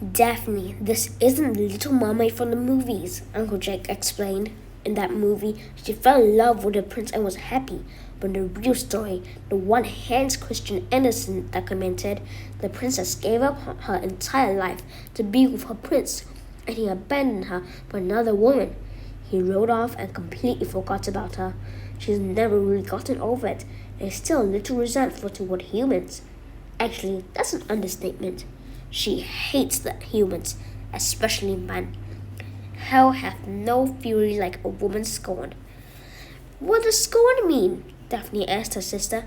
Daphne, this isn't the Little Mermaid from the movies, Uncle Jake explained. In that movie, she fell in love with the prince and was happy. But in the real story, the one Hans Christian Andersen documented, the princess gave up her entire life to be with her prince, and he abandoned her for another woman. He rode off and completely forgot about her. She's never really gotten over it, and is still a little resentful toward humans. Actually, that's an understatement. She hates the humans, especially men. Hell hath no fury like a woman scorned. What does scorn mean? Daphne asked her sister.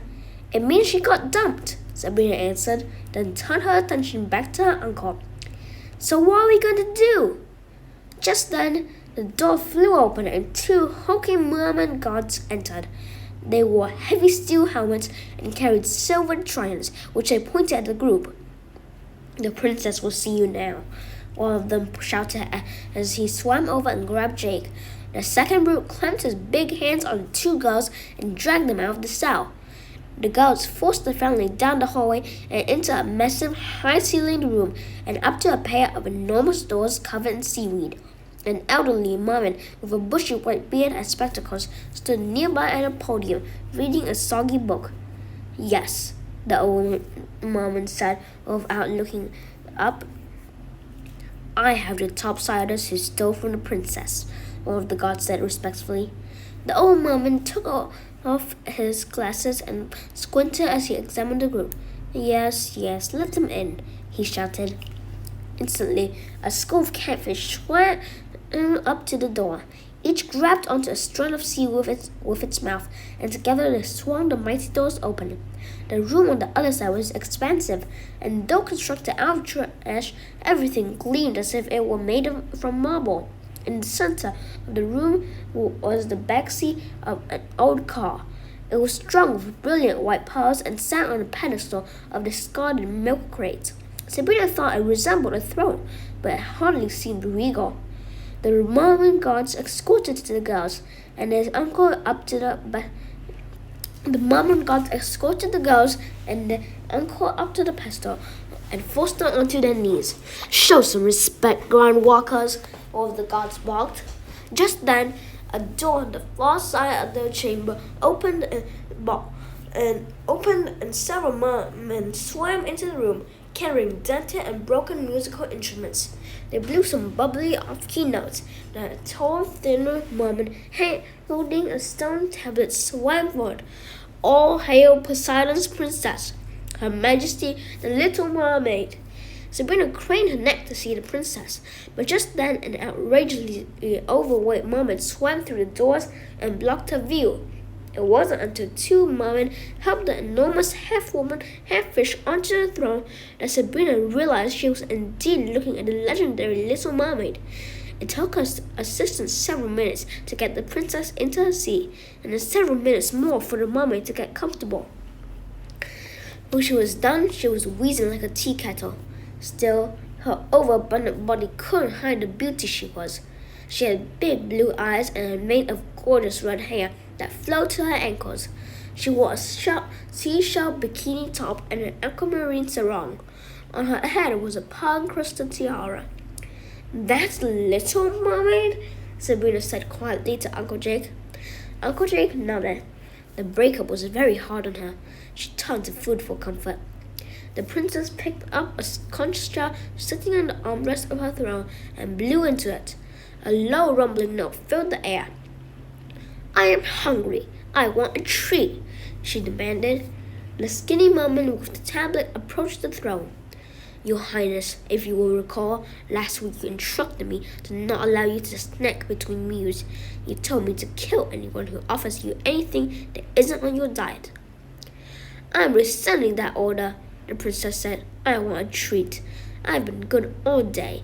It means she got dumped, Sabrina answered, then turned her attention back to her uncle. So what are we going to do? Just then, the door flew open and two hulking merman guards entered. They wore heavy steel helmets and carried silver tridents, which they pointed at the group. The princess will see you now, one of them shouted as he swam over and grabbed Jake. The second brute clamped his big hands on the two girls and dragged them out of the cell. The guards forced the family down the hallway and into a massive, high-ceilinged room and up to a pair of enormous doors covered in seaweed. An elderly merman with a bushy white beard and spectacles stood nearby at a podium, reading a soggy book. Yes, the old merman said without looking up. I have the topsiders who stole from the princess, one of the guards said respectfully. The old merman took off his glasses and squinted as he examined the group. Yes, let them in, he shouted. Instantly, a school of catfish swam up to the door. Each grabbed onto a strand of seaweed with its mouth, and together they swung the mighty doors open. The room on the other side was expansive, and though constructed out of trash, everything gleamed as if it were made from marble. In the center of the room was the backseat of an old car. It was strung with brilliant white pearls and sat on a pedestal of discarded milk crates. Sabrina thought it resembled a throne, but it hardly seemed regal. The Roman guards escorted the girls, and his uncle up to the Mormon guards escorted the girls and the uncle up to the pedestal and forced them onto their knees. Show some respect, groundwalkers, all of the guards barked. Just then, a door on the far side of the chamber opened and several men swam into the room, carrying dented and broken musical instruments. They blew some bubbly off-key notes. The tall, thinner Mormon, holding a stone tablet, swam forward. All hail Poseidon's princess, Her Majesty the Little Mermaid. Sabrina craned her neck to see the princess, but just then an outrageously overweight merman swam through the doors and blocked her view. It wasn't until two mermen helped the enormous half-woman, half-fish onto the throne that Sabrina realized she was indeed looking at the legendary Little Mermaid. It took her assistants several minutes to get the princess into her seat, and then several minutes more for the mermaid to get comfortable. When she was done, she was wheezing like a tea kettle. Still, her overabundant body couldn't hide the beauty she was. She had big blue eyes and a mane of gorgeous red hair that flowed to her ankles. She wore a seashell bikini top and an aquamarine sarong. On her head was a pearl-encrusted tiara. That's the Little Mermaid? Sabrina said quietly to Uncle Jake. Uncle Jake nodded. The breakup was very hard on her. She turned to food for comfort. The princess picked up a conch shell sitting on the armrest of her throne and blew into it. A low rumbling note filled the air. I am hungry. I want a treat, she demanded. The skinny merman with the tablet approached the throne. Your Highness, if you will recall, last week you instructed me to not allow you to snack between meals. You told me to kill anyone who offers you anything that isn't on your diet. I am rescinding that order, the princess said. I want a treat. I've been good all day.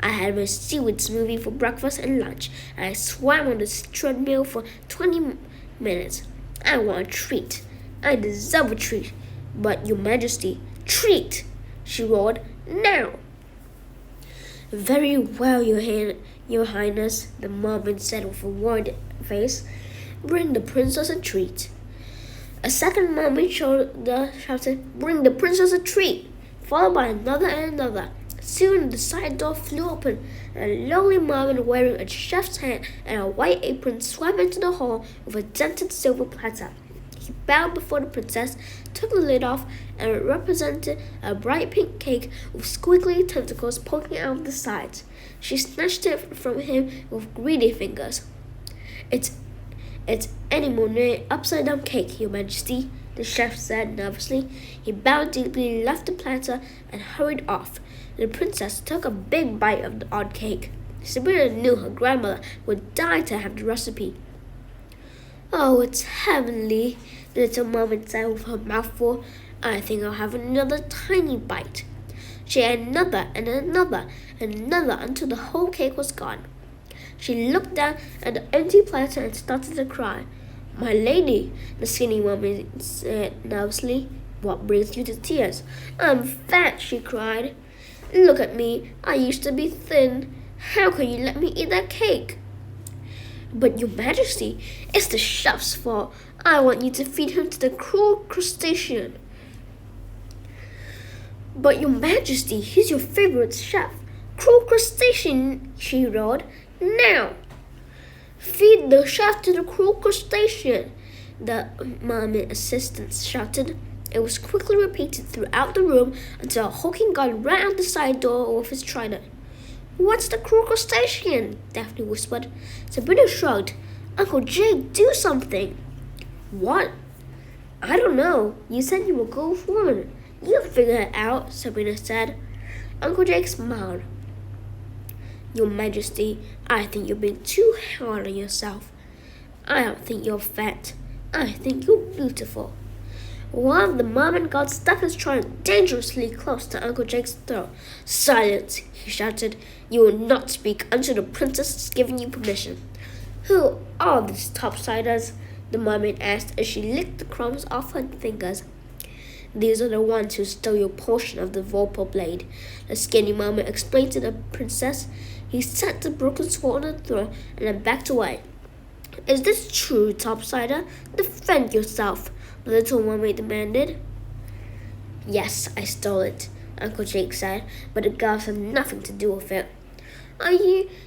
I had my seaweed smoothie for breakfast and lunch, and I swam on the treadmill for 20 minutes. I want a treat. I deserve a treat. But, Your Majesty, treat! She roared. Now! Very well, Your Highness, the mermaid said with a worried face. Bring the princess a treat. A second mermaid shouted, Bring the princess a treat, followed by another and another. Soon the side door flew open, and a lonely merman wearing a chef's hat and a white apron swam into the hall with a dented silver platter. He bowed before the princess, took the lid off, and it represented a bright pink cake with squiggly tentacles poking out of the sides. She snatched it from him with greedy fingers. It's anemone upside-down cake, Your Majesty, the chef said nervously. He bowed deeply, left the platter, and hurried off. The princess took a big bite of the odd cake. Sabrina knew her grandmother would die to have the recipe. Oh, it's heavenly, the little mermaid said with her mouth full. I think I'll have another tiny bite. She ate another and another and another until the whole cake was gone. She looked down at the empty platter and started to cry. My lady, the skinny mermaid said nervously. What brings you to tears? I'm fat, she cried. Look at me. I used to be thin. How can you let me eat that cake? But, Your Majesty, it's the chef's fault. I want you to feed him to the cruel crustacean. But, Your Majesty, he's your favorite chef. Cruel crustacean, she roared. Now! Feed the chef to the cruel crustacean, the mermaid assistant shouted. It was quickly repeated throughout the room until a hulking guard ran out the side door with his trident. What's the cruel crustacean? Daphne whispered. Sabrina shrugged. Uncle Jake, do something. What? I don't know. You said you were go for it. You'll figure it out, Sabrina said. Uncle Jake smiled. Your Majesty, I think you're being too hard on yourself. I don't think you're fat. I think you're beautiful. One of the merman guards stuck his trident dangerously close to Uncle Jake's throat. Silence, he shouted. You will not speak until the princess has given you permission. Who are these topsiders? The mermaid asked as she licked the crumbs off her fingers. These are the ones who stole your portion of the vorpal blade, the skinny mermaid explained to the princess. He set the broken sword on the throne and then backed away. Is this true, topsider? Defend yourself, the little mermaid demanded. Yes, I stole it, Uncle Jake said, but the guards have nothing to do with it.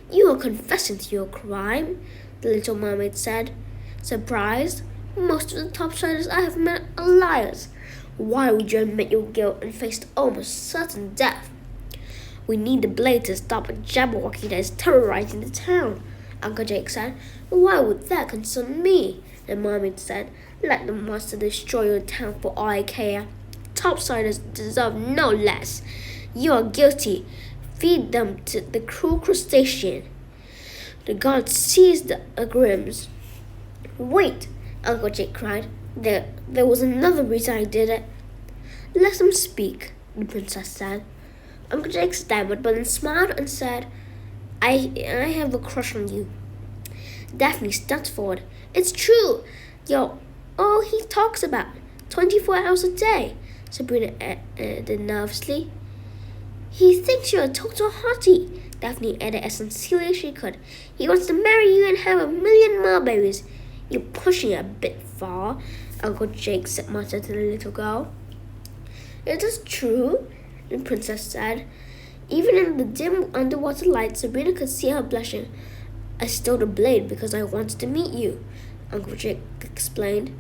You are confessing to your crime, the little mermaid said. Surprised? Most of the topsiders I have met are liars. Why would you admit your guilt and face almost certain death? We need the blade to stop a Jabberwocky that is terrorizing the town, Uncle Jake said. Why would that concern me? The mermaid said. Let the monster destroy your town for all I care. Topsiders deserve no less. You are guilty. Feed them to the cruel crustacean. The guard seized the grims. Wait, Uncle Jake cried. There was another reason I did it. Let him speak, the princess said. Uncle Jake stammered, but then smiled and said, I have a crush on you. Daphne stepped forward. It's true. You're all he talks about. 24 hours a day, Sabrina added nervously. He thinks you're a total hottie, Daphne added as sincerely as she could. He wants to marry you and have 1,000,000 more babies. You're pushing it a bit far, Uncle Jake muttered to the little girl. It is true, the princess said. Even in the dim underwater light, Sabrina could see her blushing. I stole the blade because I wanted to meet you, Uncle Jake explained.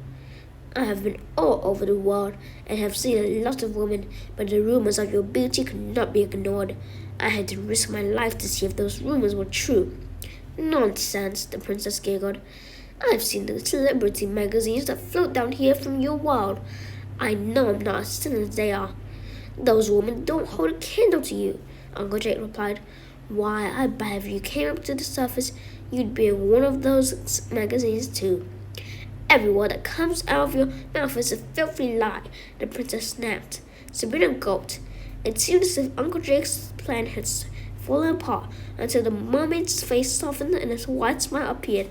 I have been all over the world and have seen a lot of women, but the rumors of your beauty could not be ignored. I had to risk my life to see if those rumors were true. Nonsense, the princess giggled. I've seen the celebrity magazines that float down here from your world. I know I'm not as thin as they are. Those women don't hold a candle to you, Uncle Jake replied. Why, I bet if you came up to the surface, you'd be in one of those magazines too. Every word that comes out of your mouth is a filthy lie, the princess snapped. Sabrina gulped. It seemed as if Uncle Jake's plan had fallen apart until the mermaid's face softened and a wide smile appeared.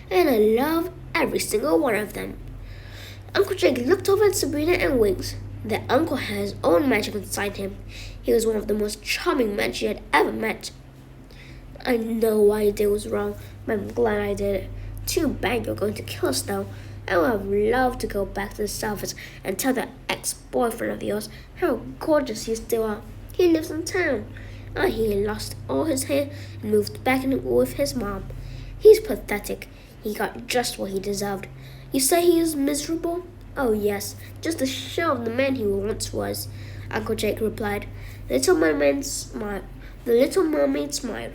And I love every single one of them. Uncle Jake looked over at Sabrina and winked. Their uncle had his own magic inside him. He was one of the most charming men she had ever met. I know why I did was wrong, but I'm glad I did it. Too bad you're going to kill us now. I would have loved to go back to the surface and tell that ex-boyfriend of yours how gorgeous you still are. He lives in town. I hear he lost all his hair and moved back in with his mom. He's pathetic. He got just what he deserved. You say he is miserable? Oh, yes, just a shell of the man he once was, Uncle Jake replied. The little mermaid smiled.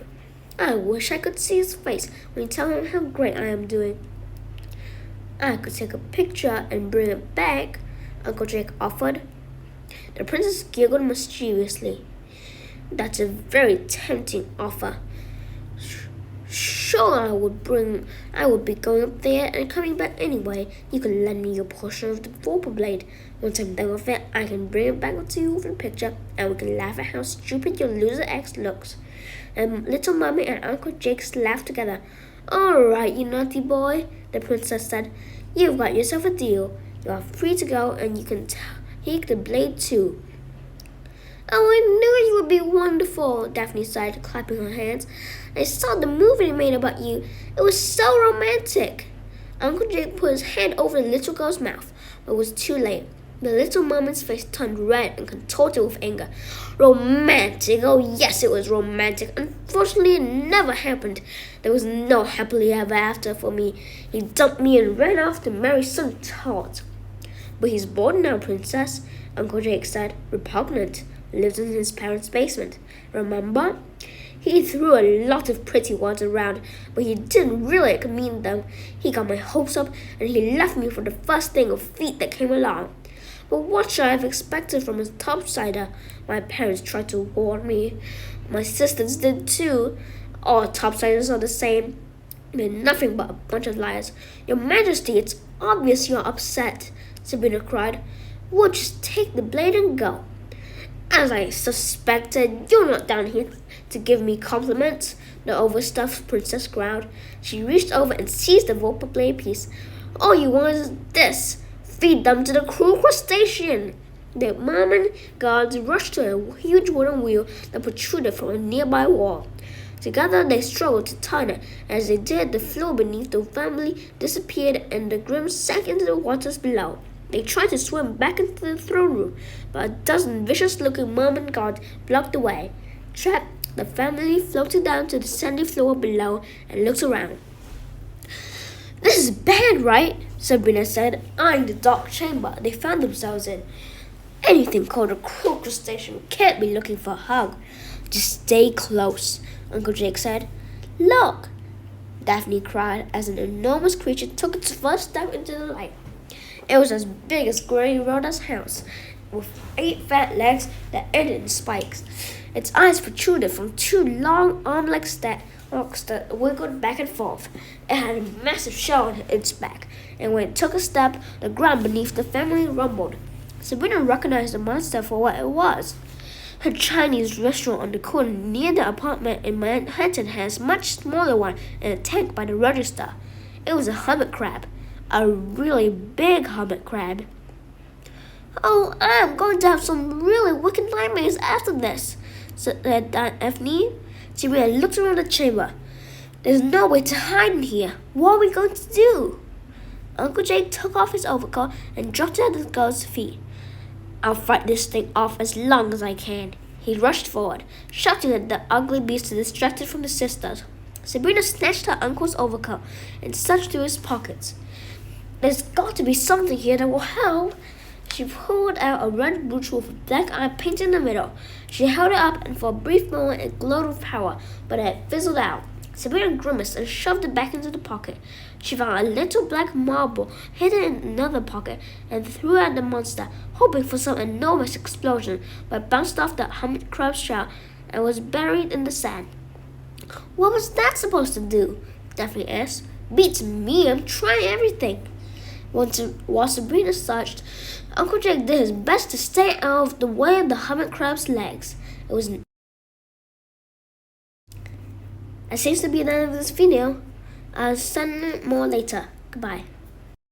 I wish I could see his face when you tell him how great I am doing. I could take a picture and bring it back, Uncle Jake offered. The princess giggled mischievously. That's a very tempting offer. Sure, I would be going up there and coming back anyway. You can lend me your portion of the Vorpal blade. Once I'm done with it, I can bring it back to you with a picture, and we can laugh at how stupid your loser ex looks. And Little Mummy and Uncle Jake laughed together. All right, you naughty boy, the princess said. You've got yourself a deal. You are free to go, and you can take the blade too. Oh, I knew it would be wonderful, Daphne sighed, clapping her hands. I saw the movie they made about you. It was so romantic. Uncle Jake put his hand over the little girl's mouth, but it was too late. The little mermaid's face turned red and contorted with anger. Romantic? Oh, yes, it was romantic. Unfortunately, it never happened. There was no happily ever after for me. He dumped me and ran off to marry some tot. But he's bored now, Princess, Uncle Jake said, repugnant. Lives in his parents' basement. Remember? He threw a lot of pretty words around, but he didn't really mean them. He got my hopes up, and he left me for the first thing of feet that came along. But what should I have expected from a topsider? My parents tried to warn me. My sisters did too. All topsiders are the same. They're nothing but a bunch of liars. Your Majesty, it's obvious you're upset, Sabrina cried. We'll just take the blade and go. As I suspected, you're not down here to give me compliments, the overstuffed princess growled. She reached over and seized the Vorpal blade piece. All you want is this. Feed them to the cruel crustacean. The merman guards rushed to a huge wooden wheel that protruded from a nearby wall. Together they struggled to turn it. As they did, the floor beneath the family disappeared and the Grimm sank into the waters below. They tried to swim back into the throne room, but a dozen vicious-looking merman guards blocked the way. Trapped, the family floated down to the sandy floor below and looked around. This is bad, right? Sabrina said, eyeing the dark chamber they found themselves in. Anything called a cruel crustacean can't be looking for a hug. Just stay close, Uncle Jake said. Look, Daphne cried as an enormous creature took its first step into the light. It was as big as Granny Rhoda's house, with 8 fat legs that ended in spikes. Its eyes protruded from 2 long arm-like stalks that wiggled back and forth. It had a massive shell on its back, and when it took a step, the ground beneath the family rumbled. Sabrina recognized the monster for what it was. Her Chinese restaurant on the corner near the apartment in Manhattan has a much smaller one and a tank by the register. It was a hermit crab. A really big hermit crab. Oh, I'm going to have some really wicked nightmares after this, said Daphne. Sabrina looked around the chamber. There's no way to hide in here. What are we going to do? Uncle Jake took off his overcoat and dropped it at the girl's feet. I'll fight this thing off as long as I can. He rushed forward, shouting at the ugly beast to distract it from the sisters. Sabrina snatched her uncle's overcoat and searched through his pockets. There's got to be something here that will help. She pulled out a red brooch with a black eye painted in the middle. She held it up, and for a brief moment it glowed with power, but it fizzled out. Sabrina grimaced and shoved it back into the pocket. She found a little black marble hidden in another pocket and threw it at the monster, hoping for some enormous explosion, but bounced off the hermit crab's shell and was buried in the sand. What was that supposed to do? Daphne asked. Beats me, I'm trying everything. While Sabrina searched, Uncle Jake did his best to stay out of the way of the hermit crab's legs. That seems to be the end of this video. I'll send more later. Goodbye.